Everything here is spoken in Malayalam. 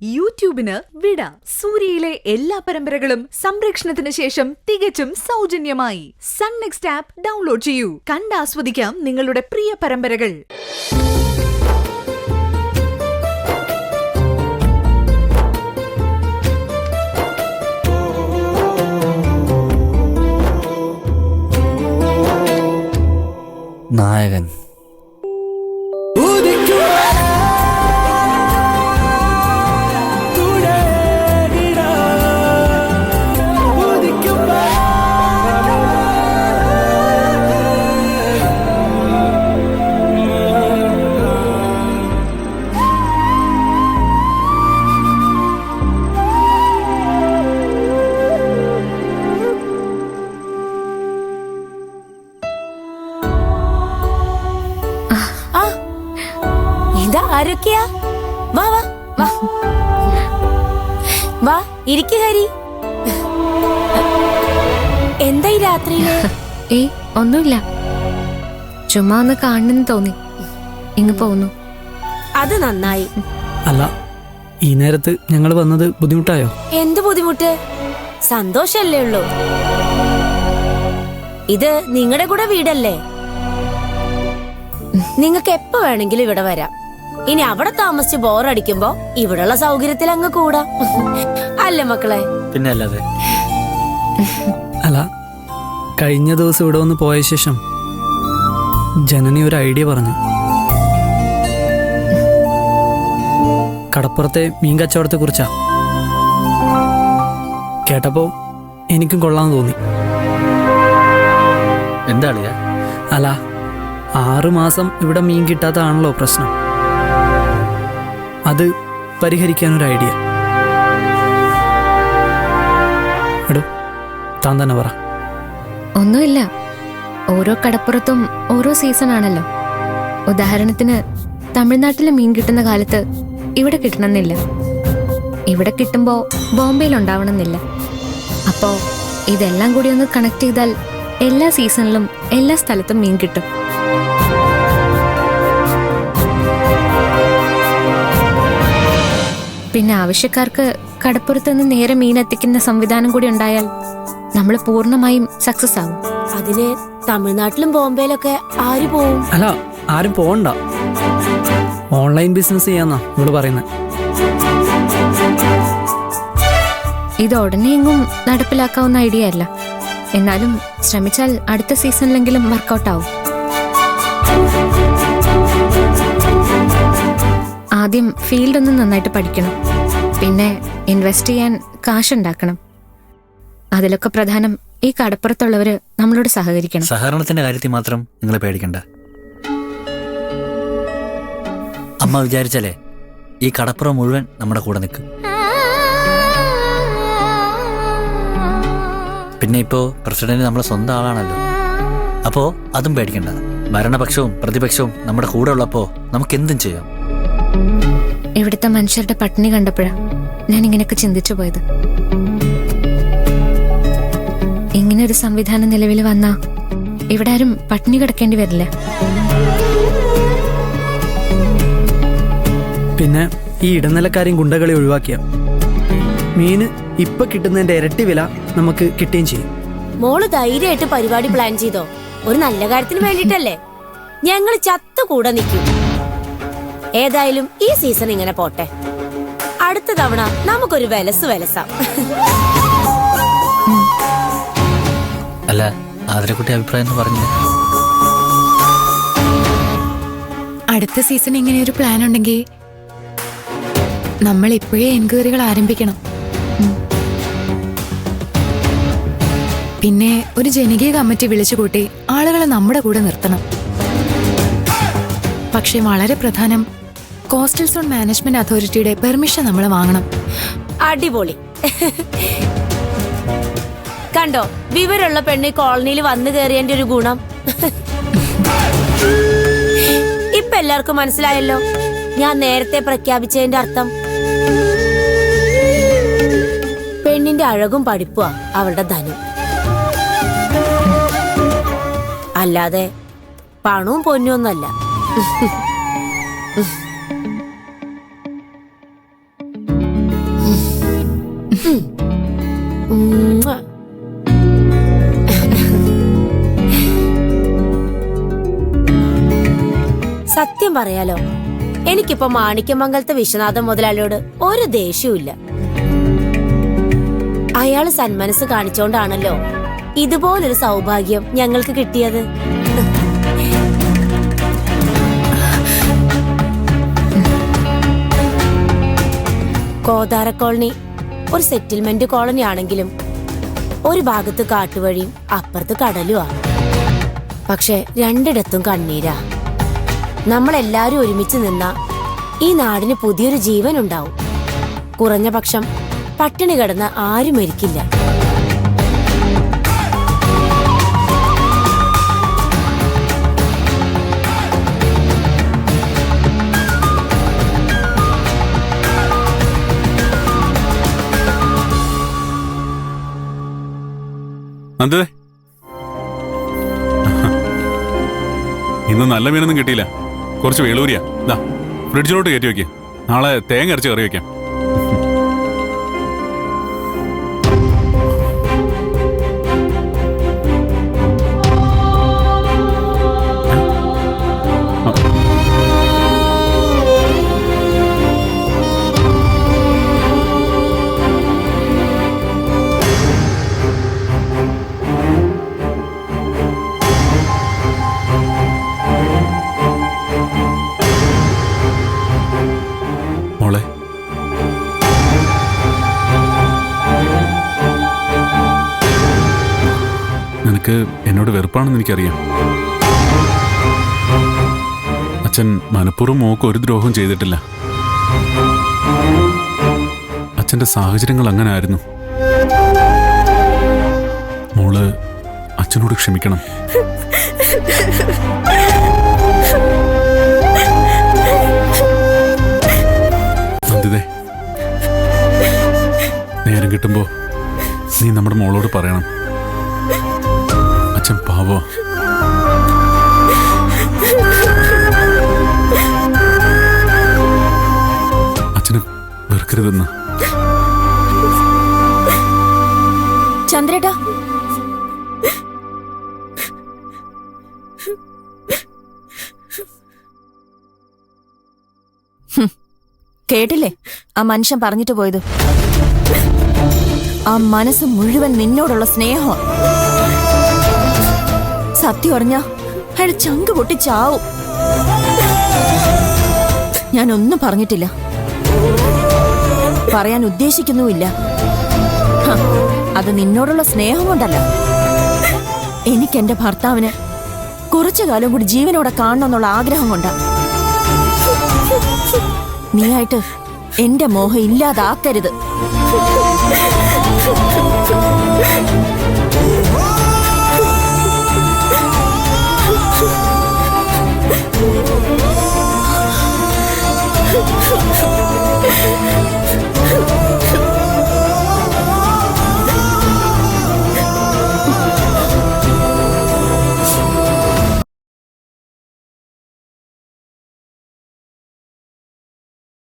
യൂട്യൂബിന് വിട. സൂര്യയിലെ എല്ലാ പരമ്പരകളും സംരക്ഷണത്തിന് ശേഷം തികച്ചും സൗജന്യമായി സൺ നെക്സ്റ്റ് ആപ്പ് ഡൗൺലോഡ് ചെയ്യൂ. കണ്ടാസ്വദിക്കാം നിങ്ങളുടെ പ്രിയ പരമ്പരകൾ. നായകൻ ആരൊക്കെയാ? വാ വാ വാ വാ ഇരിക്ക് ഹരി. എന്താ ഈ രാത്രിയില്? ഒന്നുമില്ല, ചുമ്മാ ഒന്ന് കാണണമെന്ന് തോന്നി, ഇങ്ങ് പോന്നു. അത് നന്നായി. അല്ല, ഈ നേരത്ത് ഞങ്ങൾ വന്നത് ബുദ്ധിമുട്ടായോ? എന്ത് ബുദ്ധിമുട്ട്? സന്തോഷല്ലേ ഉള്ളൂ. ഇത് നിങ്ങളുടെ കൂടെ വീടല്ലേ, നിങ്ങൾക്ക് എപ്പോ വേണമെങ്കിലും ഇവിടെ വരാം. ഇനി അവിടെ താമസിച്ച് ബോറടിക്കുമ്പോ ഇവിടെയുള്ള സൗകര്യത്തിൽ അങ്ങ് കൂടാ. അല്ലേ മക്കളെ? പിന്നെ അല്ലാതെ. അല്ല, കഴിഞ്ഞ ദിവസം ഇവിടെ വന്ന് പോയ ശേഷം ജനനി ഒരു ഐഡിയ പറഞ്ഞു. കടപ്പുറത്തെ മീൻ കച്ചവടത്തെ കുറിച്ചാ. കേട്ടപ്പോ എനിക്കും കൊള്ളാന്ന് തോന്നി. എന്താ? അല്ല, 6 മാസം ഇവിടെ മീൻ കിട്ടാത്തതാണല്ലോ പ്രശ്നം. അത് പരിഹരിക്കാനൊരു ഐഡിയ. എടോ, താൻ തന്നെ പറ. ഒന്നുമില്ല, ഓരോ കടപ്പുറത്തും ഓരോ സീസൺ ആണല്ലോ. ഉദാഹരണത്തിന് തമിഴ്നാട്ടിലെ മീൻ കിട്ടുന്ന കാലത്ത് ഇവിടെ കിട്ടണമെന്നില്ല, ഇവിടെ കിട്ടുമ്പോ ബോംബെയിൽ ഉണ്ടാവണമെന്നില്ല. അപ്പോ ഇതെല്ലാം കൂടി ഒന്ന് കണക്ട് ചെയ്താൽ എല്ലാ സീസണിലും എല്ലാ സ്ഥലത്തും മീൻ കിട്ടും. പിന്നെ ആവശ്യക്കാർക്ക് കടപ്പുറത്ത് നിന്ന് നേരെ മീൻ എത്തിക്കുന്ന സംവിധാനം കൂടി ഉണ്ടായാൽ നമ്മൾ പൂർണ്ണമായും സക്സസ് ആവും. അതിന് തമിഴ്നാട്ടിലും ബോംബെയിലൊക്കെ ആര് പോവും? അല്ല, ആരും പോകണ്ട. ഓൺലൈൻ ബിസിനസ് ചെയ്യാന്നാ ഇവിടെ പറയുന്നത്. ഇത് ഉടനെ എങ്ങും നടപ്പിലാക്കാവുന്ന ഐഡിയ അല്ല, എന്നാലും ശ്രമിച്ചാൽ അടുത്ത സീസണിലെങ്കിലും വർക്കൗട്ട് ആവും. ആദ്യം ഫീൽഡ് ഒന്ന് നന്നായിട്ട് പഠിക്കണം, പിന്നെ ഇൻവെസ്റ്റ് ചെയ്യാൻ കാശുണ്ടാക്കണം. അതിലൊക്കെ പ്രധാനം ഈ കടപ്പുറത്തുള്ളവര് നമ്മളോട് സഹകരിക്കണം. സഹകരണത്തിന്റെ കാര്യത്തിൽ മാത്രം നിങ്ങൾ പേടിക്കണ്ട. അമ്മ വിചാരിച്ചാലേ ഈ കടപ്പുറം മുഴുവൻ നമ്മുടെ കൂടെ നിൽക്കും. പിന്നെ ഇപ്പോ പ്രസിഡന്റ് നമ്മളെ സ്വന്തം ആളാണല്ലോ, അപ്പോ അതും പേടിക്കണ്ട. ഭരണപക്ഷവും പ്രതിപക്ഷവും നമ്മുടെ കൂടെ ഉള്ളപ്പോ നമുക്ക് എന്തും ചെയ്യാം. ഇവിടുത്തെ മനുഷ്യരുടെ പട്ടിണി കണ്ടപ്പോഴാ ഞാൻ ഇങ്ങനെയൊക്കെ ചിന്തിച്ചു പോയത്. ഇങ്ങനെ ഒരു സംവിധാനം നിലവിൽ വന്നാ ഇവിടെ ആരും പട്ടിണി കിടക്കേണ്ടി വരില്ല. പിന്നെ ഈ ഇടനിലക്കാരെയും ഗുണ്ടകളെ ഒഴിവാക്കിയ മീന് ഇപ്പൊ കിട്ടുന്നതിന്റെ ഇരട്ടി വില നമുക്ക് കിട്ടുകയും ചെയ്യും. മോള് ധൈര്യമായിട്ട് പരിപാടി പ്ലാൻ ചെയ്തോ. ഒരു നല്ല കാര്യത്തിന് വേണ്ടിട്ടല്ലേ. ഞങ്ങൾ ചത്തുകൂടെ നിൽക്കും. ഏതായാലും ഈ സീസൺ ഇങ്ങനെ പോട്ടെ. അടുത്ത തവണ നമുക്കൊരു വിലസാം. അല്ല, ആതിരക്കുട്ടി അഭിപ്രായം എന്ന് പറഞ്ഞില്ല. അടുത്ത സീസൺ ഇങ്ങനെ ഒരു പ്ലാൻ ഉണ്ടെങ്കിൽ നമ്മൾ ഇപ്പോഴേ എൻക്വയറികൾ ആരംഭിക്കണം. പിന്നെ ഒരു ജനകീയ കമ്മിറ്റി വിളിച്ചുകൂട്ടി ആളുകളെ നമ്മുടെ കൂടെ നിർത്തണം. പക്ഷെ വളരെ പ്രധാനം, കോസ്റ്റൽ സോൺ മാനേജ്മെന്റ് അതോറിറ്റിയുടെ പെർമിഷൻ നമ്മൾ വാങ്ങണം. അടിപൊളി. കണ്ടോ, വിവരമുള്ള പെണ്ണ് കോളനിയിൽ വന്നു കയറിയതിന്റെ ഒരു ഗുണം. ഇപ്പൊ എല്ലാവർക്കും മനസ്സിലായല്ലോ ഞാൻ നേരത്തെ പ്രഖ്യാപിച്ചതിന്റെ അർത്ഥം. പെണ്ണിന്റെ അഴകും പഠിപ്പുവാ അവളുടെ ധനം, അല്ലാതെ പണവും പൊന്നൊന്നല്ല. ഉമ്മ. സത്യം പറയാലോ, എനിക്കിപ്പോ മാണിക്യമംഗലത്തെ വിശ്വനാഥൻ മുതലാളിയോട് ഒരു ദേഷ്യവുമില്ല. അയാള് സന്മനസ് കാണിച്ചോണ്ടാണല്ലോ ഇതുപോലൊരു സൗഭാഗ്യം ഞങ്ങൾക്ക് കിട്ടിയത്. കോതാര കോളനി ഒരു സെറ്റിൽമെന്റ് കോളനി ആണെങ്കിലും ഒരു ഭാഗത്ത് കാട്ടുവഴിയും അപ്പുറത്ത് കടലുമാ. പക്ഷെ രണ്ടിടത്തും കണ്ണീരാ. നമ്മളെല്ലാരും ഒരുമിച്ച് നിന്നാ ഈ നാടിന് പുതിയൊരു ജീവൻ ഉണ്ടാവും. കുറഞ്ഞ പക്ഷം പട്ടിണി കിടന്ന ആരും മരിക്കില്ല. നന്ദേ, ഇന്ന് നല്ല മീനൊന്നും കിട്ടിയില്ല. കുറച്ച് വേളൂരിയാ. ദാ ഫ്രിഡ്ജിലോട്ട് കയറ്റി വെക്കുക. നാളെ തേങ്ങ അരച്ച് കറി വെക്കാം. മോളെ, നിനക്ക് എന്നോട് വെറുപ്പാണെന്ന് എനിക്കറിയാം. അച്ഛൻ മനഃപൂർവ്വം മോക്ക് ഒരു ദ്രോഹം ചെയ്തിട്ടില്ല. അച്ഛന്റെ സാഹചര്യങ്ങൾ അങ്ങനെ ആയിരുന്നു. മോള് അച്ഛനോട് ക്ഷമിക്കണം. നന്ദിതേ, നേരം കിട്ടുമ്പോ നീ നമ്മുടെ മോളോട് പറയണം, അച്ഛൻ പാവോ. അച്ഛന് വെറുക്കരുതെന്ന്. ചന്ദ്രേട്ടാ, കേട്ടില്ലേ ആ മനുഷ്യൻ പറഞ്ഞിട്ട് പോയത്? ആ മനസ്സ് മുഴുവൻ നിന്നോടുള്ള സ്നേഹം. സത്യം അറിഞ്ഞ അയാൾ ചങ്ക് പൊട്ടി ചാവും. ഞാനൊന്നും പറഞ്ഞിട്ടില്ല, പറയാൻ ഉദ്ദേശിക്കുന്നുമില്ല. അത് നിന്നോടുള്ള സ്നേഹം കൊണ്ടല്ല. എനിക്കെന്റെ ഭർത്താവിന് കുറച്ചു കാലം കൂടി ജീവനോടെ കാണണമെന്നുള്ള ആഗ്രഹം കൊണ്ടാ. നീയായിട്ട് എന്റെ മോഹം ഇല്ലാതാക്കരുത്.